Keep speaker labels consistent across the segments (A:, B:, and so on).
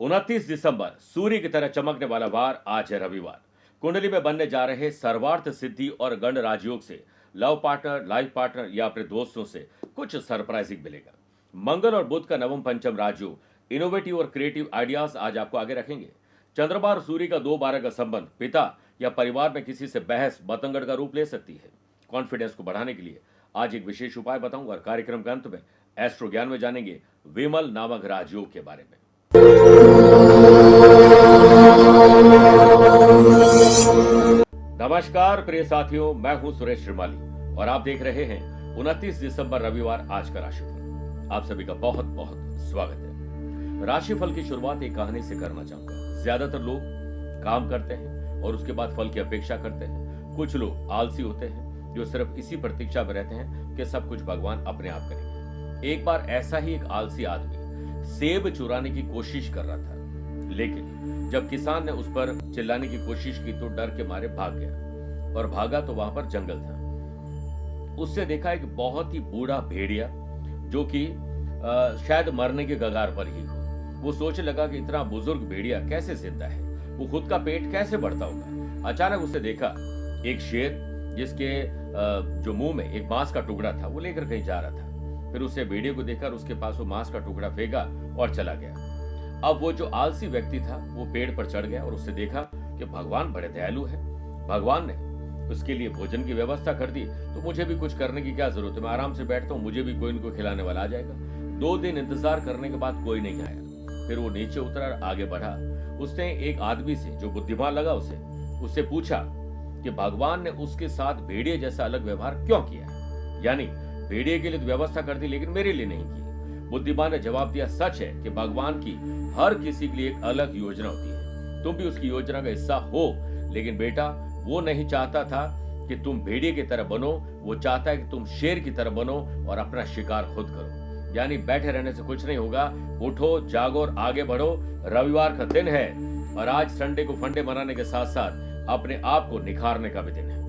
A: 29 दिसंबर सूर्य की तरह चमकने वाला वार आज है रविवार। कुंडली में बनने जा रहे सर्वार्थ सिद्धि और गंड राजयोग से लव पार्टनर, लाइफ पार्टनर या अपने दोस्तों से कुछ सरप्राइजिंग मिलेगा। मंगल और बुध का नवम पंचम राजयोग इनोवेटिव और क्रिएटिव आइडियाज आज आपको आगे रखेंगे। चंद्रमा और सूर्य का 2-12 का संबंध पिता या परिवार में किसी से बहस बतंगड़ का रूप ले सकती है। कॉन्फिडेंस को बढ़ाने के लिए आज एक विशेष उपाय बताऊंगा और कार्यक्रम के अंत में एस्ट्रो ज्ञान में जानेंगे विमल नामक राजयोग के बारे में। नमस्कार प्रिय साथियों, मैं हूं सुरेश श्रीमाली और आप देख रहे हैं 29 दिसंबर रविवार आज का राशिफल। आप सभी का बहुत बहुत स्वागत है। राशिफल की शुरुआत एक कहानी से करना चाहूंगा। ज्यादातर लोग काम करते हैं और उसके बाद फल की अपेक्षा करते हैं। कुछ लोग आलसी होते हैं जो सिर्फ इसी प्रतीक्षा में रहते हैं कि सब कुछ भगवान अपने आप करेंगे। एक बार ऐसा ही एक आलसी आदमी सेब चुराने की कोशिश कर रहा था, लेकिन जब किसान ने उस पर चिल्लाने की कोशिश की तो डर के मारे भाग गया और भागा तो वहां पर जंगल था। उससे देखा एक बहुत ही बूढ़ा भेड़िया जो कि शायद मरने के कगार पर ही हो। वो सोचने लगा कि इतना बुजुर्ग भेड़िया कैसे जिंदा है, वो खुद का पेट कैसे बढ़ता होगा। अचानक उसने देखा एक शेर जिसके जो मुंह में एक मांस का टुकड़ा था वो लेकर कहीं जा रहा था। फिर उसे भेड़िए को देखकर उसके पास वो मांस का टुकड़ा फेंका और चला गया। अब वो जो आलसी व्यक्ति था वो पेड़ पर चढ़ गया और उसने देखा कि भगवान बड़े दयालु हैं। भगवान ने उसके लिए भोजन की व्यवस्था कर दी, तो मुझे भी कुछ करने की क्या जरूरत है। मैं आराम से बैठता हूँ, मुझे भी कोई न कोई खिलाने वाला आ जाएगा। 2 दिन इंतजार करने के बाद कोई नहीं आया। फिर वो नीचे उतरा और आगे बढ़ा। उसने एक आदमी से जो बुद्धिमान लगा उससे पूछा कि भगवान ने उसके साथ भेड़िए जैसा अलग व्यवहार क्यों किया, यानी भेड़िए के लिए तो व्यवस्था कर दी लेकिन मेरे लिए नहीं की। बुद्धिमान ने जवाब दिया, सच है कि भगवान की हर किसी के लिए एक अलग योजना होती है। तुम भी उसकी योजना का हिस्सा हो, लेकिन बेटा वो नहीं चाहता था कि तुम भेड़िए की तरह बनो, वो चाहता है कि तुम शेर की तरह बनो और अपना शिकार खुद करो। यानी बैठे रहने से कुछ नहीं होगा, उठो, जागो और आगे बढ़ो। रविवार का दिन है और आज संडे को फंडे मनाने के साथ साथ अपने आप को निखारने का भी दिन है।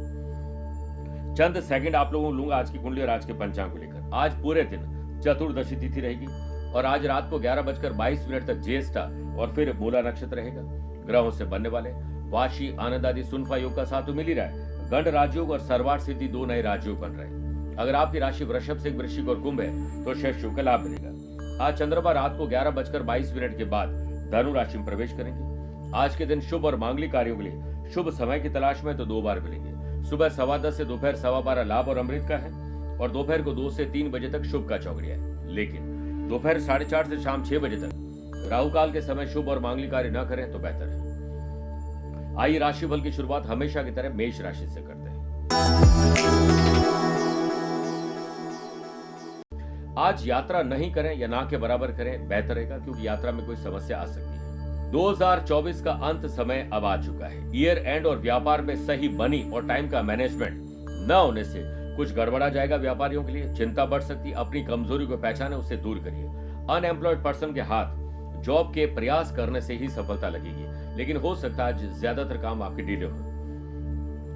A: चंद सेकंड आप लोगों को लूंगा आज की कुंडली और आज के पंचांग को लेकर। आज पूरे दिन चतुर्दशी तिथि रहेगी और आज रात को 11:22 तक ज्येष्ठा और फिर मूला नक्षत्र रहेगा। ग्रहों से बनने वाले वाशी, आनंद आदि, सुनफा योग का साथ तो मिल ही रहा है। गंड राजयोग और सर्वार्थ सिद्धि 2 नए राजयोग बन रहे हैं। अगर आपकी राशि वृषभ से वृश्चिक और कुंभ है तो शेष शुभ का लाभ मिलेगा। आज चंद्रमा रात को 11:22 के बाद धनु राशि में प्रवेश करेंगे। आज के दिन शुभ और मांगलिक कार्यों के लिए शुभ समय की तलाश में तो 2 बार मिलेंगे। सुबह 10:15 से दोपहर 12:15 लाभ और अमृत का है और दोपहर को 2 से 3 बजे तक शुभ का चौगड़िया है। लेकिन दोपहर 4:30 से शाम 6 बजे तक राहु काल के समय शुभ और मांगलिक कार्य न करें तो बेहतर है। आइए राशिफल की शुरुआत हमेशा की तरह मेष राशि से करते हैं। आज यात्रा नहीं करें या ना के बराबर करें, बेहतर रहेगा, क्योंकि यात्रा में कोई समस्या आ सकती है। 2024 का अंत समय अब आ चुका है। ईयर एंड और व्यापार में सही मनी और टाइम का मैनेजमेंट न होने से कुछ गड़बड़ा जाएगा। व्यापारियों के लिए चिंता बढ़ सकती है। अपनी कमजोरी को पहचाने, उससे दूर करिए। अनएम्प्लॉयड पर्सन के हाथ जॉब के प्रयास करने से ही सफलता लगेगी, लेकिन हो सकता है आज ज्यादातर काम आपके डिले हो।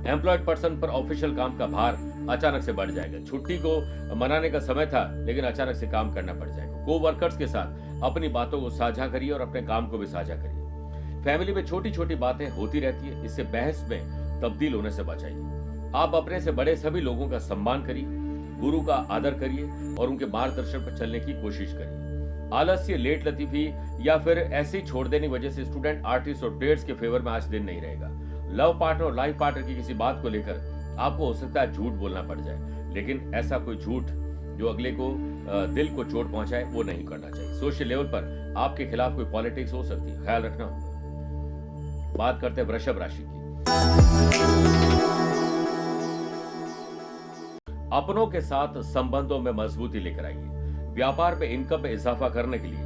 A: एम्प्लॉयड पर्सन पर ऑफिशियल काम का भार अचानक से बढ़ जाएगा। छुट्टी को मनाने का समय था लेकिन अचानक से काम करना पड़ जाएगा। को वर्कर्स के साथ अपनी बातों को साझा करिए और अपने काम को भी साझा करिए। फैमिली में छोटी छोटी बातें होती रहती है, इससे बहस में तब्दील होने से बचाइए। आप अपने से बड़े सभी लोगों का सम्मान करिए, गुरु का आदर करिए और उनके मार्गदर्शन पर चलने की कोशिश करिए। आलस्य, लेट लतीफी या फिर ऐसे ही छोड़ देने की वजह से स्टूडेंट, आर्टिस्ट और ट्रेड्स के फेवर में आज दिन नहीं रहेगा। लव पार्टनर और लाइफ पार्टनर की किसी बात को लेकर आपको हो सकता है झूठ बोलना पड़ जाए, लेकिन ऐसा कोई झूठ जो अगले को दिल को चोट पहुंचाए वो नहीं करना चाहिए। सोशल लेवल पर आपके खिलाफ कोई पॉलिटिक्स हो सकती है, ख्याल रखना होगा। बात करते हैं वृषभ राशि की। अपनों के साथ संबंधों में मजबूती लेकर आइए। व्यापार में इनकम में इजाफा करने के लिए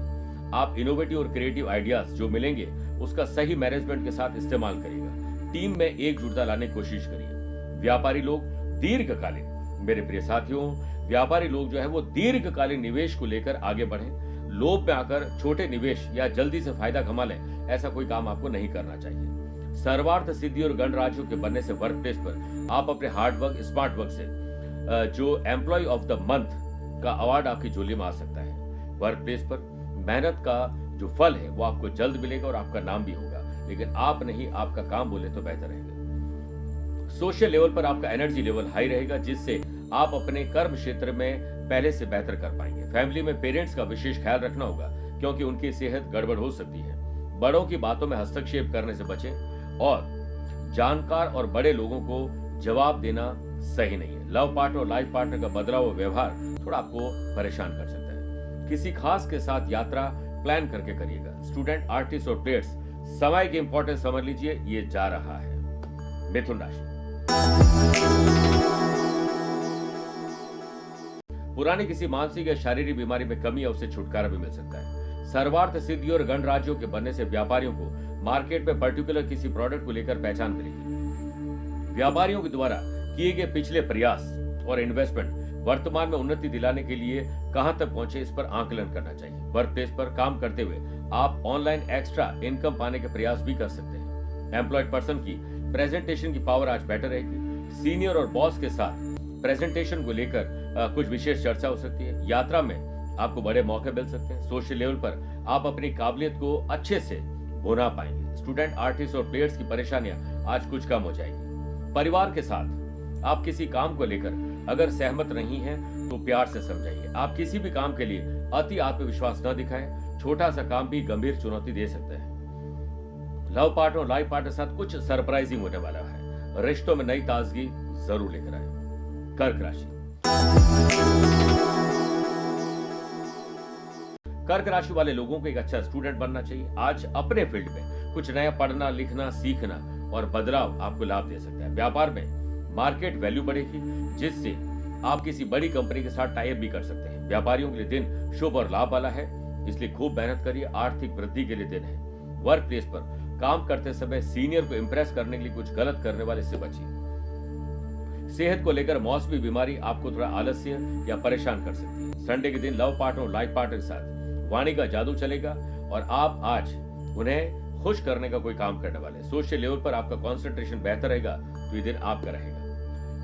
A: आप इनोवेटिव और क्रिएटिव आइडियाज जो मिलेंगे उसका सही मैनेजमेंट के साथ इस्तेमाल करिएगा। टीम में एकजुटता लाने की कोशिश करिए। व्यापारी लोग दीर्घकालीन, मेरे प्रिय साथियों, व्यापारी लोग जो है वो दीर्घकालीन निवेश को लेकर आगे बढ़ें। लोभ में आकर छोटे निवेश या जल्दी से फायदा कमा लें, ऐसा कोई काम आपको नहीं करना चाहिए। सर्वार्थ सिद्धि और गण राज्यों के बनने से वर्क प्लेस पर आप अपने हार्ड वर्क, स्मार्ट वर्क से जो एम्प्लॉय ऑफ द मंथ का अवार्ड आपकी झोली में आ सकता है। वर्क प्लेस पर मेहनत का जो फल है वो आपको जल्द मिलेगा और आपका नाम भी होगा, लेकिन आप नहीं आपका काम बोले तो बेहतर रहेगा। सोशल लेवल पर आपका एनर्जी लेवल हाई रहेगा, जिससे आप अपने कर्म क्षेत्र में पहले से बेहतर कर पाएंगे। फैमिली में पेरेंट्स का विशेष ख्याल रखना होगा, क्योंकि उनकी सेहत गड़बड़ हो सकती है। बड़ों की बातों में हस्तक्षेप करने से बचें और जानकार और बड़े लोगों को जवाब देना सही नहीं है। लव पार्टनर और लाइफ पार्टनर का बदलाव और व्यवहार थोड़ा आपको परेशान कर सकता है। किसी खास के साथ यात्रा प्लान करके करिएगा। स्टूडेंट, आर्टिस्ट और प्लेयर्स, समय की इंपॉर्टेंस समझ लीजिए, ये जा रहा है। मिथुन राशि, पुरानी किसी मानसिक या शारीरिक बीमारी में कमी या उससे छुटकारा भी मिल सकता है। सर्वार्थ सिद्धि और गणराज्यों के बनने से व्यापारियों को मार्केट में पर्टिकुलर किसी प्रोडक्ट को लेकर पहचान मिलेगी। व्यापारियों के द्वारा किए गए पिछले प्रयास और इन्वेस्टमेंट वर्तमान में उन्नति दिलाने के लिए कहां तक पहुंचे, इस पर आकलन करना चाहिए। वर्क प्लेस पर काम करते हुए आप ऑनलाइन एक्स्ट्रा इनकम पाने के प्रयास भी कर सकते हैं। एम्प्लॉयड पर्सन की प्रेजेंटेशन की पावर आज बेटर रहेगी। सीनियर और बॉस के साथ प्रेजेंटेशन को लेकर कुछ विशेष चर्चा हो सकती है। यात्रा में आपको बड़े मौके मिल सकते हैं। सोशल लेवल पर आप अपनी काबिलियत को अच्छे से भुना पाएंगे। स्टूडेंट, आर्टिस्ट और प्लेयर्स की परेशानियां आज कुछ कम हो जाएगी। परिवार के साथ आप किसी काम को लेकर अगर सहमत नहीं हैं तो प्यार से समझाइए। आप किसी भी काम के लिए अति आत्मविश्वास न दिखाएं। छोटा सा काम भी गंभीर चुनौती दे सकता है। लव पार्टनर और लाइफ पार्टनर के साथ कुछ सरप्राइजिंग होने वाला है। रिश्तों में नई ताजगी जरूर लेकर आए। कर्क राशि, कर्क राशि वाले लोगों को एक अच्छा स्टूडेंट बनना चाहिए। आज अपने फील्ड में कुछ नया पढ़ना, लिखना, सीखना और बदलाव आपको लाभ दे सकता है। व्यापार में मार्केट वैल्यू बढ़ेगी, जिससे आप किसी बड़ी कंपनी के साथ टाई अप भी कर सकते हैं। व्यापारियों के लिए दिन शुभ और लाभ वाला है, इसलिए खूब मेहनत करिए। आर्थिक वृद्धि के लिए दिन है। वर्क प्लेस पर काम करते समय सीनियर को इंप्रेस करने के लिए कुछ गलत करने वाले से बचिए। सेहत को लेकर मौसमी बीमारी आपको थोड़ा आलस्य या परेशान कर सकती है। संडे के दिन लव पार्टनर और लाइफ पार्टनर के साथ वाणी का जादू चलेगा और आप आज उन्हें खुश करने का कोई काम करने वाले। सोशल लेवल पर आपका कंसंट्रेशन बेहतर रहेगा, तो ये दिन आपका रहेगा।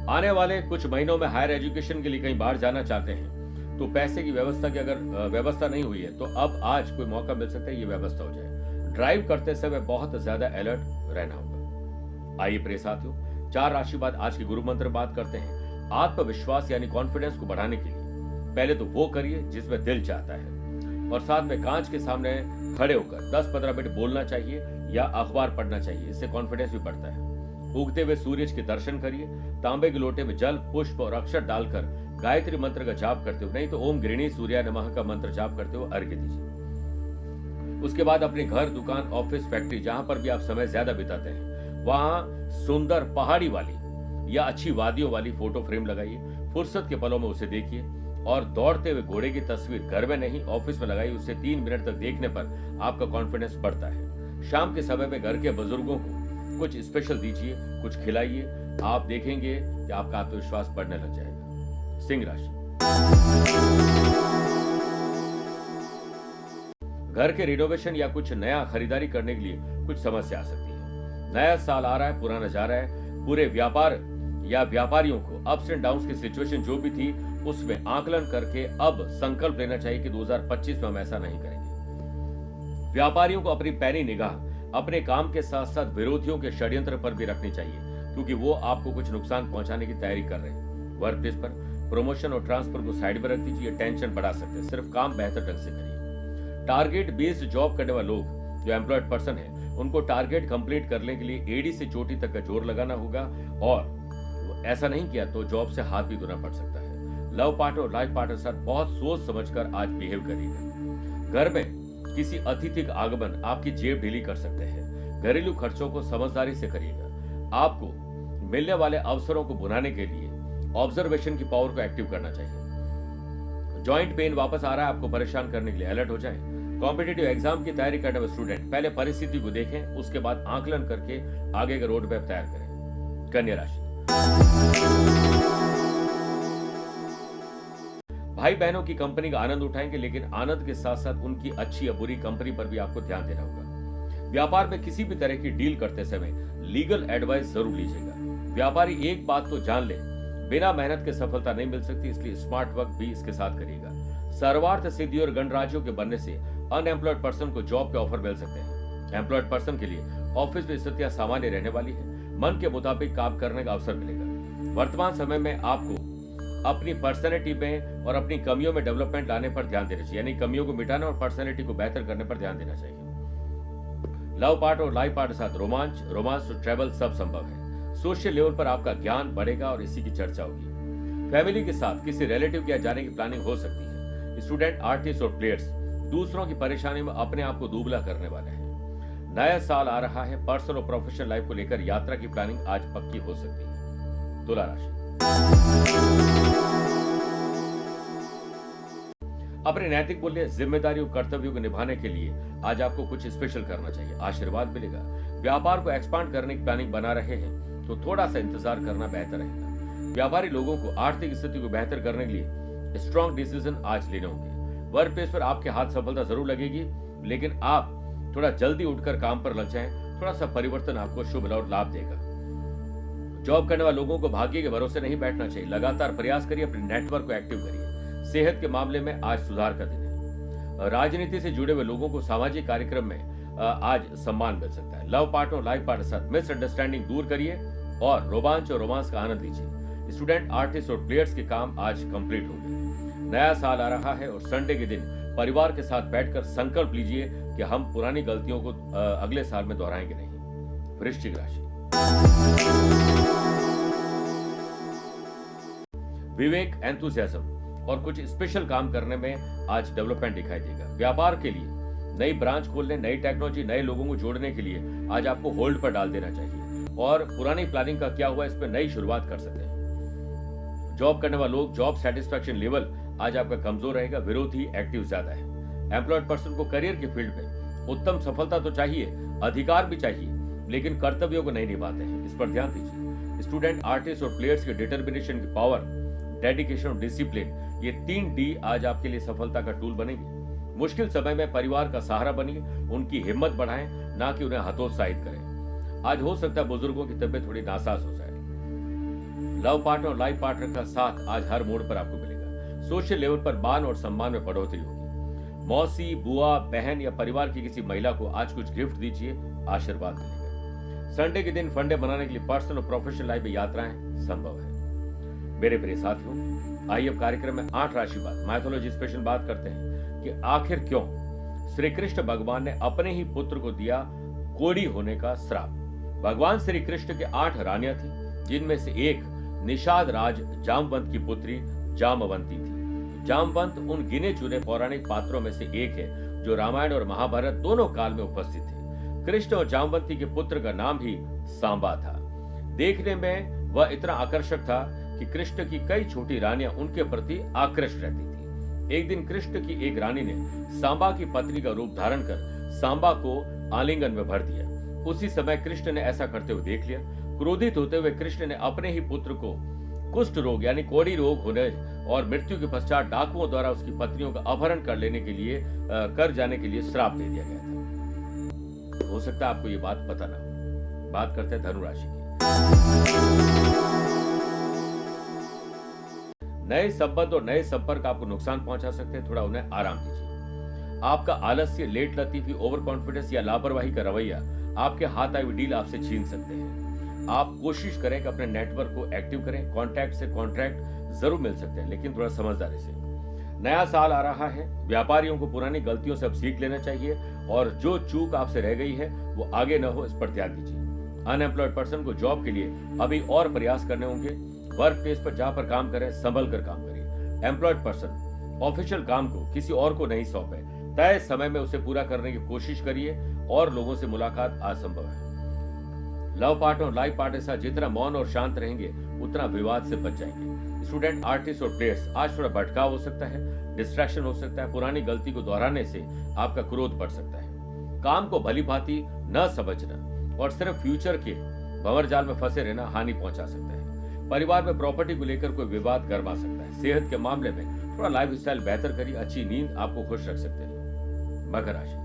A: आने वाले कुछ महीनों में हायर एजुकेशन के लिए कहीं बाहर जाना चाहते हैं तो पैसे की व्यवस्था की अगर व्यवस्था नहीं हुई है तो अब आज कोई मौका मिल सकता है, ये व्यवस्था हो जाए। ड्राइव करते समय बहुत ज्यादा अलर्ट रहना होगा। आइए प्रिय साथियों, 4 राशि बाद आज के गुरु मंत्र बात करते हैं। आत्मविश्वास यानी कॉन्फिडेंस को बढ़ाने के लिए पहले तो वो करिए जिसमें दिल चाहता है, और साथ में कांच के सामने खड़े होकर 10-15 मिनट बोलना चाहिए या अखबार पढ़ना चाहिए। इससे कॉन्फिडेंस भी बढ़ता है। उगते हुए सूरज के दर्शन करिए। तांबे के लोटे में जल, पुष्प और अक्षर डालकर गायत्री मंत्र का जाप करते हो, नहीं तो ओम गृहिणी सूर्या नमः का मंत्र जाप करते हो अर्घ्य दीजिए। उसके बाद अपने घर, दुकान, ऑफिस, फैक्ट्री, जहां पर भी आप समय ज्यादा बिताते हैं, वहां सुंदर पहाड़ी वाली या अच्छी वादियों वाली फोटो फ्रेम लगाइए। फुर्सत के पलों में उसे देखिए और दौड़ते हुए घोड़े की तस्वीर घर में नहीं ऑफिस में लगाइए। उसे 3 मिनट तक देखने पर आपका कॉन्फिडेंस बढ़ता है। शाम के समय में घर के बुजुर्गों को कुछ स्पेशल दीजिए, कुछ खिलाइए। आप देखेंगे कि आपका आत्मविश्वास बढ़ने लग जाएगा। सिंह राशि, घर के रिनोवेशन या कुछ नया खरीदारी करने के लिए कुछ समस्या आ सकती है। नया साल आ रहा है, पुराना जा रहा है। पूरे व्यापार या व्यापारियों को अप्स एंड डाउन्स की सिचुएशन जो भी थी उसमें आकलन करके अब संकल्प लेना चाहिए कि 2025 में हम ऐसा नहीं करेंगे। व्यापारियों को अपनी पैनी निगाह अपने काम के साथ साथ विरोधियों के षड्यंत्र पर भी रखनी चाहिए, क्योंकि वो आपको कुछ नुकसान पहुंचाने की तैयारी कर रहे हैं। वर्क प्लेस पर प्रमोशन और ट्रांसफर को साइड में रख दीजिए, टेंशन बढ़ा सकते हैं। सिर्फ काम बेहतर ढंग से करिए। टारगेट बेस्ड जॉब करने वाले लोग जो एम्प्लॉयड पर्सन है, उनको टारगेट कंप्लीट करने के लिए एडी से चोटी तक का जोर लगाना होगा, और ऐसा नहीं किया तो जॉब से हाथ भी धोना पड़ सकता है। लव पार्टनर और लाइफ पार्टनर के साथ बहुत सोच समझकर आज बिहेव करिएगा। घर में किसी अतिथि का आगमन आपकी जेब ढीली कर सकते हैं। घरेलू खर्चों को समझदारी से करिएगा। आपको मिलने वाले अवसरों को भुनाने के लिए ऑब्जर्वेशन की पावर को एक्टिव करना चाहिए। जॉइंट पेन वापस आ रहा है, आपको परेशान करने के लिए अलर्ट हो जाए। कॉम्पिटिटिव एग्जाम की तैयारी करने वाले स्टूडेंट पहले परिस्थिति को देखें, उसके बाद आकलन करके आगे का रोड मैप तैयार करें। कन्या राशि, भाई बहनों की कंपनी का आनंद उठाएंगे, लेकिन आनंद के साथ साथ उनकी अच्छी या बुरी कंपनी पर भी आपको ध्यान देना होगा। व्यापार में किसी भी तरह की डील करते समय लीगल एडवाइस जरूर लीजिएगा। व्यापारी एक बात तो जान ले, बिना मेहनत के सफलता नहीं मिल सकती, इसलिए स्मार्ट वर्क भी इसके साथ करिएगा। सर्वार्थ सिद्धि और गणराज्यों के बनने से अनएम्प्लॉयड पर्सन को जॉब के ऑफर मिल सकते हैं। एम्प्लॉयड पर्सन के लिए ऑफिस में स्थितियां सामान्य रहने वाली है। मन के मुताबिक काम करने का अवसर मिलेगा। वर्तमान समय में आपको अपनी पर्सनैलिटी में और अपनी कमियों में डेवलपमेंट लाने पर ध्यान देना चाहिए, यानी कमियों को मिटाना और पर्सनैलिटी को बेहतर करने पर ध्यान देना चाहिए। लव पार्ट और लाइफ पार्ट के साथ रोमांस और ट्रैवल सब संभव है। सोशल लेवल पर आपका ज्ञान बढ़ेगा और इसी की चर्चा होगी। फैमिली के साथ किसी रिलेटिव के यहाँ जाने की प्लानिंग हो सकती है। स्टूडेंट, आर्टिस्ट और प्लेयर्स दूसरों की परेशानी में अपने आप को दुबला करने वाले हैं। नया साल आ रहा है। पर्सनल और प्रोफेशनल लाइफ को लेकर यात्रा की प्लानिंग आज पक्की हो सकती है। तुला राशि, अपने नैतिक मूल्य, जिम्मेदारी और कर्तव्यों को निभाने के लिए आज आपको कुछ स्पेशल करना चाहिए। आशीर्वाद मिलेगा। व्यापार को एक्सपांड करने की प्लानिंग बना रहे हैं तो थोड़ा सा इंतजार करना बेहतर रहेगा। व्यापारी लोगों को आर्थिक स्थिति को बेहतर करने के लिए स्ट्रॉन्ग डिसीजन आज लेने होंगे। वर्क प्लेस पर आपके हाथ सफलता जरूर लगेगी, लेकिन आप थोड़ा जल्दी उठकर काम पर लग जाएं। थोड़ा सा परिवर्तन आपको शुभ और लाभ देगा। जॉब करने वाले लोगों को भाग्य के भरोसे नहीं बैठना चाहिए। लगातार प्रयास करिए, अपने नेटवर्क को एक्टिव करिए। सेहत के मामले में आज सुधार का दिन है। राजनीति से जुड़े हुए लोगों को सामाजिक कार्यक्रम में आज सम्मान मिल सकता है। लव पार्ट और लाइफ पार्ट के साथ मिसअंडरस्टैंडिंग दूर करिए और रोमांस का आनंद लीजिए। स्टूडेंट, आर्टिस्ट और प्लेयर्स के काम आज कंप्लीट होंगे। नया साल आ रहा है और संडे के दिन परिवार के साथ बैठकर संकल्प लीजिए कि हम पुरानी गलतियों को अगले साल में दोहराएंगे नहीं। वृश्चिक राशि, विवेक, एंथुसियाज्म और कुछ स्पेशल काम करने में आज डेवलपमेंट दिखाई देगा। व्यापार के लिए नई ब्रांच खोलने, नई टेक्नोलॉजी, नए लोगों को जोड़ने के लिए आज आपको होल्ड पर डाल देना चाहिए और पुरानी प्लानिंग का क्या हुआ इस पर नई शुरुआत कर सकते हैं। जॉब करने वाले लोग, जॉब सेटिस्फैक्शन लेवल आज आपका कमजोर रहेगा। विरोधी एक्टिव ज्यादा है। एम्प्लॉयड पर्सन को करियर की फील्ड में उत्तम सफलता तो चाहिए, अधिकार भी चाहिए, लेकिन कर्तव्यों को नहीं निभाते हैं, इस पर ध्यान दीजिए। स्टूडेंट, आर्टिस्ट और प्लेयर्स के डिटर्मिनेशन की पावर, डेडिकेशन और डिसिप्लिन, ये 3 D आज आपके लिए सफलता का टूल बनेंगे। मुश्किल समय में परिवार का सहारा बनिए, उनकी हिम्मत बढ़ाएं, ना कि उन्हें हतोत्साहित करें। आज हो सकता है बुजुर्गों की तबीयत थोड़ी नासाज हो जाए। लव पार्टनर और लाइफ पार्टनर का साथ आज हर मोड़ पर आपको मिलेगा। सोशल लेवल पर मान और सम्मान में बढ़ोतरी होगी। मौसी, बुआ, बहन या परिवार की किसी महिला को आज कुछ गिफ्ट दीजिए, आशीर्वाद मिलेगा। संडे के दिन फंडे बनाने के लिए पर्सनल और प्रोफेशनल लाइफ में यात्राएं संभव है। मेरे प्रिय साथियों, आइए अब कार्यक्रम में 8 राशि बात, माइथोलॉजी स्पेशल बात करते हैं कि आखिर क्यों श्री कृष्ण भगवान ने अपने ही पुत्र को दिया कोढ़ी होने का श्राप। भगवान श्री कृष्ण के 8 रानियां थी, जिनमें से एक निषाद राज जामवंत की पुत्री जामवंती थी। जामवंत उन गिने चुने पौराणिक पात्रों में से एक है जो रामायण और महाभारत दोनों काल में उपस्थित थे। कृष्ण और जामवंती के पुत्र का नाम ही सांबा था। देखने में वह इतना आकर्षक था कि कृष्ण की कई छोटी रानियां उनके प्रति आकृष्ट रहती थी। एक दिन कृष्ण की एक रानी ने सांबा की पत्नी का रूप धारण कर सांबा को आलिंगन में भर दिया। उसी समय कृष्ण ने ऐसा करते हुए देख लिया। क्रोधित होते हुए कृष्ण ने अपने ही पुत्र को कुष्ठ रोग यानी कोढ़ी रोग होने और मृत्यु के पश्चात डाकुओं द्वारा उसकी पत्नियों का अपहरण कर जाने के लिए श्राप दे दिया गया था। हो सकता है आपको ये बात पता ना हो। बात करते हैं धनु राशि की। नए संबंध और नए संपर्क आपको नुकसान पहुंचा सकते हैं, थोड़ा उन्हें आराम दीजिए। आपका आलस्य, लेट लतीफी, ओवर कॉन्फिडेंस या लापरवाही का रवैया आपके हाथ आई हुई डील आपसे छीन सकते हैं। आप कोशिश करें कि अपने नेटवर्क को एक्टिव करें। कॉन्टैक्ट से कॉन्ट्रैक्ट जरूर मिल सकते हैं, लेकिन थोड़ा समझदारी से। नया साल आ रहा है। व्यापारियों को पुरानी गलतियों से अब सीख लेना चाहिए और जो चूक आपसे रह गई है वो आगे न हो, इस पर ध्यान दीजिए। अनएम्प्लॉयड पर्सन को जॉब के लिए अभी और प्रयास करने होंगे। वर्क प्लेस पर जहां पर काम करें, संभल कर काम करिए। एम्प्लॉयड पर्सन ऑफिशियल काम को किसी और को नहीं सौंपे, तय समय में उसे पूरा करने की कोशिश करिए और लोगों से मुलाकात असंभव है। लव पार्टनर और लाइफ पार्टनर के साथ जितना मौन और शांत रहेंगे उतना विवाद से बच जाएंगे। स्टूडेंट, आर्टिस्ट और प्लेयर्स आज थोड़ा भटकाव हो सकता है, डिस्ट्रैक्शन हो सकता है। पुरानी गलती को दोहराने से आपका क्रोध बढ़ सकता है। काम को भली भांति न समझना और सिर्फ फ्यूचर के भंवर जाल में फंसे रहना हानि पहुंचा सकता है। परिवार में प्रॉपर्टी को लेकर कोई विवाद गरमा सकता है। सेहत के मामले में थोड़ा लाइफ स्टाइल बेहतर करिए। अच्छी नींद आपको खुश रख सकते हैं। मकर राशि,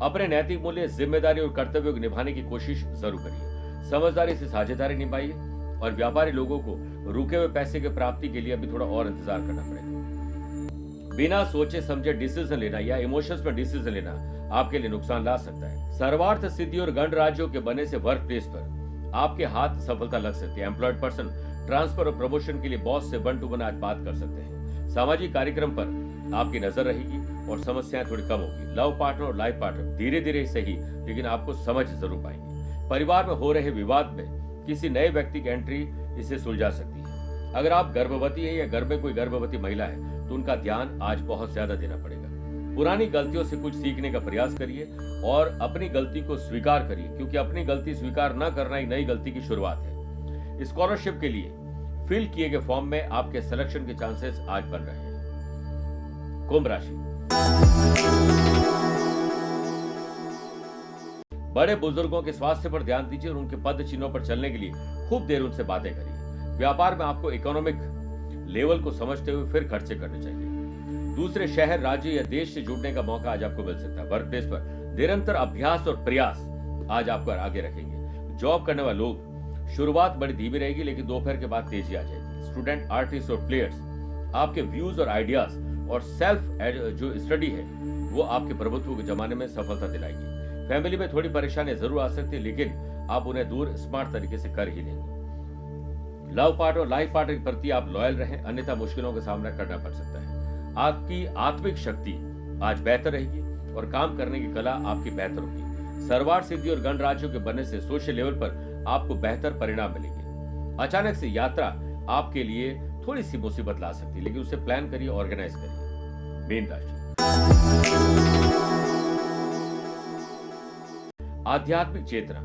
A: अपने नैतिक मूल्य, जिम्मेदारी और कर्तव्यों को निभाने की कोशिश जरूर करिए। समझदारी से साझेदारी निभाइए। और व्यापारी लोगों को रुके हुए पैसे की प्राप्ति के लिए अभी थोड़ा और इंतजार करना पड़ेगा। बिना सोचे समझे डिसीजन लेना या इमोशंस में डिसीजन लेना आपके लिए नुकसान ला सकता है। सर्वार्थ सिद्धि और गण राज्यों के बनने से वर्क प्लेस पर आपके हाथ सफलता लग सकती है। एम्प्लॉयड पर्सन ट्रांसफर और प्रमोशन के लिए बॉस से 1 to 1 आज बात कर सकते हैं। सामाजिक कार्यक्रम पर आपकी नजर रहेगी और समस्याएं थोड़ी कम होगी। लव पार्टनर और लाइफ पार्टनर धीरे धीरे सही लेकिन आपको समझ जरूर पाएंगे। परिवार में हो रहे विवाद में किसी नए व्यक्ति की एंट्री इसे सुलझा सकती है। अगर आप गर्भवती है या घर में कोई गर्भवती महिला है तो उनका ध्यान आज बहुत ज्यादा देना पड़ेगा। पुरानी गलतियों से कुछ सीखने का प्रयास करिए और अपनी गलती को स्वीकार करिए, क्योंकि अपनी गलती स्वीकार न करना ही नई गलती की शुरुआत है। स्कॉलरशिप के लिए फिल किए गए फॉर्म में आपके सिलेक्शन के चांसेस आज बन रहे हैं। कुंभ राशि, बड़े बुजुर्गों के स्वास्थ्य पर ध्यान दीजिए और उनके पद चिन्हों पर चलने के लिए खूब देर उनसे बातें करिए। व्यापार में आपको इकोनॉमिक लेवल को समझते हुए फिर खर्चे करने चाहिए। दूसरे शहर, राज्य या देश से जुड़ने का मौका आज आपको मिल सकता है। वर्क प्लेस पर निरंतर अभ्यास और प्रयास आज आपको आगे रखेंगे। जॉब करने वाले लोग शुरुआत बड़ी धीमी रहेगी लेकिन दोपहर के बाद तेजी आ जाएगी। स्टूडेंट, आर्टिस्ट और प्लेयर्स आपके व्यूज और आइडियाज और सेल्फ जो स्टडी है वो आपके प्रभुत्व के जमाने में सफलता दिलाएगी। फैमिली में थोड़ी परेशानी जरूर आ सकती है लेकिन आप उन्हें दूर स्मार्ट तरीके से कर ही लेंगे। लव पार्टनर और लाइफ पार्टनर के प्रति आप लॉयल रहें, अन्यथा मुश्किलों का सामना करना पड़ सकता है। आपकी आत्मिक शक्ति आज बेहतर रहेगी और काम करने की कला आपकी बेहतर होगी। सर्वार्थ सिद्धि और गण राज्यों के बनने से सोशल लेवल पर आपको बेहतर परिणाम मिलेंगे। अचानक से यात्रा आपके लिए थोड़ी सी मुसीबत ला सकती है लेकिन उसे प्लान करिए, ऑर्गेनाइज करिए। मीन राशि, आध्यात्मिक चेतना,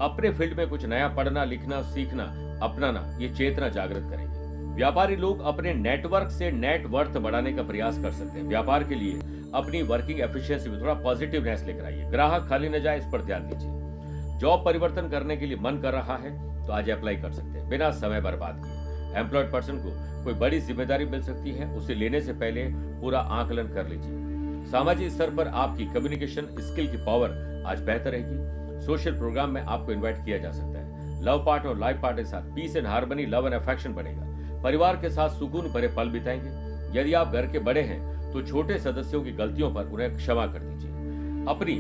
A: अपने फील्ड में कुछ नया पढ़ना, लिखना, सीखना, अपनाना, ये चेतना जागृत करेंगे। व्यापारी लोग अपने नेटवर्क से नेट वर्थ बढ़ाने का प्रयास कर सकते हैं। व्यापार के लिए अपनी वर्किंग एफिशिएंसी में थोड़ा पॉजिटिवनेस लेकर आइए। ग्राहक खाली न जाए, इस पर ध्यान दीजिए। जॉब परिवर्तन करने के लिए मन कर रहा है तो आज अप्लाई कर सकते हैं बिना समय बर्बाद किए। एम्प्लॉयड पर्सन को कोई बड़ी जिम्मेदारी मिल सकती है, उसे लेने से पहले पूरा आकलन कर लीजिए। सामाजिक स्तर पर आपकी कम्युनिकेशन स्किल की पावर आज बेहतर रहेगी। सोशल प्रोग्राम में आपको इन्वाइट किया जा सकता है। लव पार्टनर और लाइफ पार्टनर के साथ peace and harmony, love and affection बढ़ेगा। परिवार के साथ सुकून भरे पल बिताएंगे। यदि आप घर के बड़े हैं तो छोटे सदस्यों की गलतियों पर उन्हें क्षमा कर दीजिए। अपनी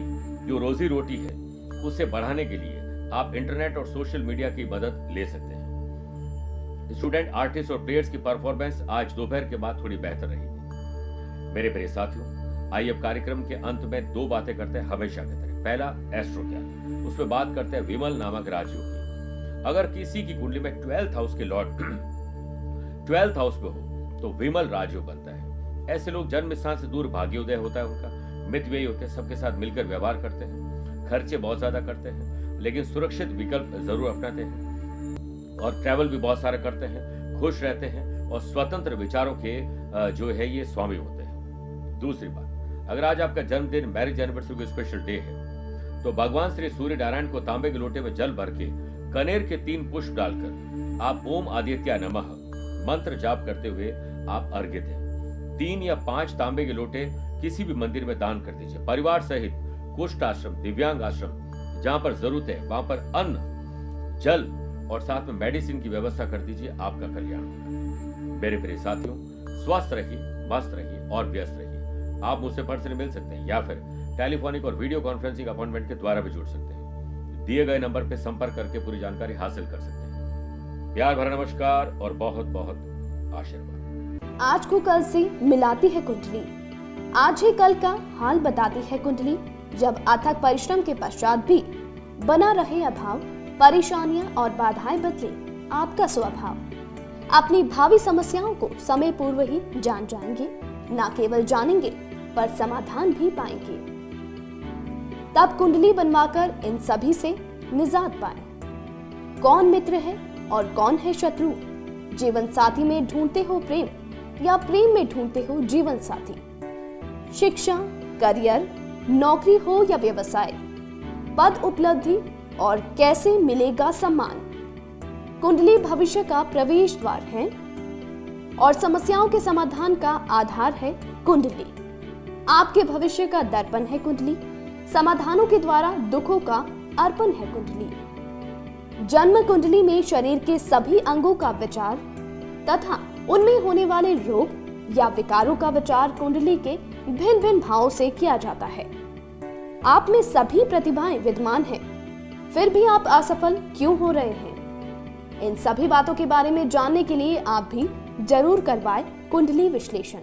A: जो रोजी रोटी है उसे बढ़ाने के लिए आप इंटरनेट और सोशल मीडिया की मदद ले सकते हैं। स्टूडेंट, आर्टिस्ट और प्लेयर्स की परफॉर्मेंस आज दोपहर के बाद थोड़ी बेहतर रहेगी। मेरे प्रिय साथियों, आइए अब कार्यक्रम के अंत में 2 बातें करते हैं हमेशा की तरह। पहला, एस्ट्रो ज्ञान, उसमें बात करते हैं विमल नामक राजयोग की। अगर किसी की कुंडली में 12th हाउस के लॉर्ड 12th हाउस में हो तो विमल राजयोग बनता है। ऐसे लोग जन्म स्थान से दूर भाग्योदय होता है उनका, मितव्ययी होते हैं, सबके साथ मिलकर व्यवहार करते हैं, खर्चे बहुत ज्यादा करते हैं लेकिन सुरक्षित विकल्प जरूर अपनाते हैं और ट्रैवल भी बहुत सारे करते हैं, खुश रहते हैं और स्वतंत्र विचारों के जो है ये स्वामी होते हैं। दूसरी बात, अगर आज आपका जन्मदिन, मैरिज एनिवर्सरी का स्पेशल डे है तो भगवान श्री सूर्य नारायण को तांबे के लोटे में जल भर के कनेर के 3 पुष्प डालकर आप ओम आदित्य नमः मंत्र जाप करते हुए आप अर्घ्य दें। 3 या 5 तांबे के लोटे किसी भी मंदिर में दान कर दीजिए। परिवार सहित कुष्ठ आश्रम, दिव्यांग आश्रम, जहां पर जरूरत है वहां पर अन्न, जल और साथ में मेडिसिन की व्यवस्था कर दीजिए। आपका कल्याण होगा। मेरे प्रिय साथियों, स्वस्थ रहिए, मस्त रहिए और व्यस्त रहिए। आप मुझसे पर्सनली मिल सकते हैं या फिर टेलीफोनिक और वीडियो कॉन्फ्रेंसिंग अपॉइंटमेंट के द्वारा भी जुड़ सकते हैं। दिए गए नंबर पर संपर्क करके पूरी जानकारी हासिल कर सकते हैं। प्यार भरा नमस्कार और बहुत बहुत आशीर्वाद।
B: आज को कल से मिलाती है कुंडली, आज ही कल का हाल बताती है कुंडली। जब अथक परिश्रम के पश्चात भी बना रहे अभाव, परेशानियां और बाधाएं बदले आपका स्वभाव, अपनी भावी समस्याओं को समय पूर्व ही जान जाएंगे। न केवल जानेंगे पर समाधान भी पाएंगे। तब कुंडली बनवाकर इन सभी से निजात पाएं। कौन मित्र है और कौन है शत्रु? जीवन साथी में ढूंढते हो प्रेम या प्रेम में ढूंढते हो जीवन साथी? शिक्षा, करियर, नौकरी हो या व्यवसाय, पद उपलब्धि और कैसे मिलेगा सम्मान? कुंडली भविष्य का प्रवेश द्वार है और समस्याओं के समाधान का आधार है कुंडली। आपके भविष्य का दर्पण है कुंडली, समाधानों के द्वारा दुखों का अर्पण है कुंडली। जन्म कुंडली में शरीर के सभी अंगों का विचार तथा उनमें होने वाले रोग या विकारों का विचार कुंडली के भिन्न भिन्न भावों से किया जाता है। आप में सभी प्रतिभाएं विद्यमान हैं, फिर भी आप असफल क्यों हो रहे हैं? इन सभी बातों के बारे में जानने के लिए आप भी जरूर करवाएं कुंडली विश्लेषण।